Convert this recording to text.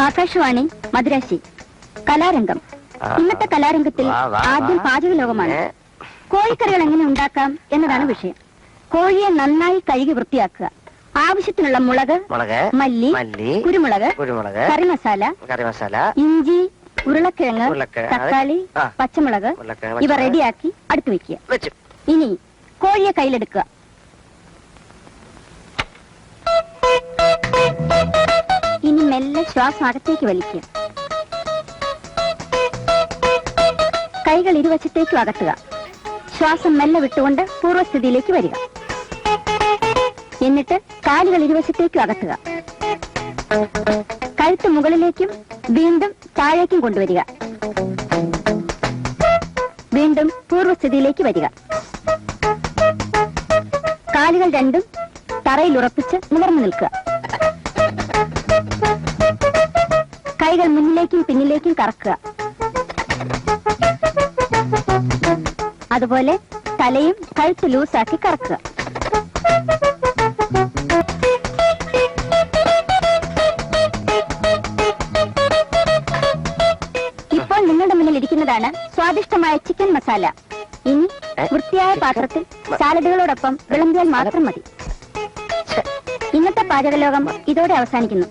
ആകാശവാണി മദ്രാശി. കലാരംഗം. ഇന്നത്തെ കലാരംഗത്തിൽ ആദ്യം പാചക ലോകമാണ്. കോഴിക്കറികൾ എങ്ങനെ ഉണ്ടാക്കാം എന്നതാണ് വിഷയം. കോഴിയെ നന്നായി കഴുകി വൃത്തിയാക്കുക. ആവശ്യത്തിനുള്ള മുളക്, മല്ലി, കുരുമുളക്, കറി മസാല, ഇഞ്ചി, ഉരുളക്കിഴങ്ങ്, തക്കാളി, പച്ചമുളക് ഇവ റെഡിയാക്കി അടുത്ത് വെക്കുക. ഇനി കോഴിയെ കയ്യിലെടുക്കുക. ഇനി മെല്ലെ ശ്വാസം അകത്തേക്ക് വലിക്കുക. കൈകൾ ഇരുവശത്തേക്കും അകത്തുക. ശ്വാസം മെല്ലെ വിട്ടുകൊണ്ട് പൂർവ്വസ്ഥിതിയിലേക്ക് വരിക. എന്നിട്ട് കാലുകൾ ഇരുവശത്തേക്കും അകത്തുക. കഴുത്ത് മുകളിലേക്കും വീണ്ടും താഴേക്കും കൊണ്ടുവരിക. വീണ്ടും പൂർവ്വസ്ഥിതിയിലേക്ക് വരിക. കാലുകൾ രണ്ടും തറയിൽ ഉറപ്പിച്ച് നിവർന്നു നിൽക്കുക. കൈകൾ മുന്നിലേക്കും പിന്നിലേക്കും കറക്കുക. അതുപോലെ തലയും കഴുത്ത് ലൂസാക്കി കറക്കുക. ഇപ്പോൾ നിങ്ങളുടെ മുന്നിൽ ഇരിക്കുന്നതാണ് സ്വാദിഷ്ടമായ ചിക്കൻ മസാല. ഇനി വൃത്തിയായ പാത്രത്തിൽ സാലഡുകളോടൊപ്പം വിളമ്പിയാൽ മാത്രം മതി. ഇന്നത്തെ പാചകലോകം ഇതോടെ അവസാനിക്കുന്നു.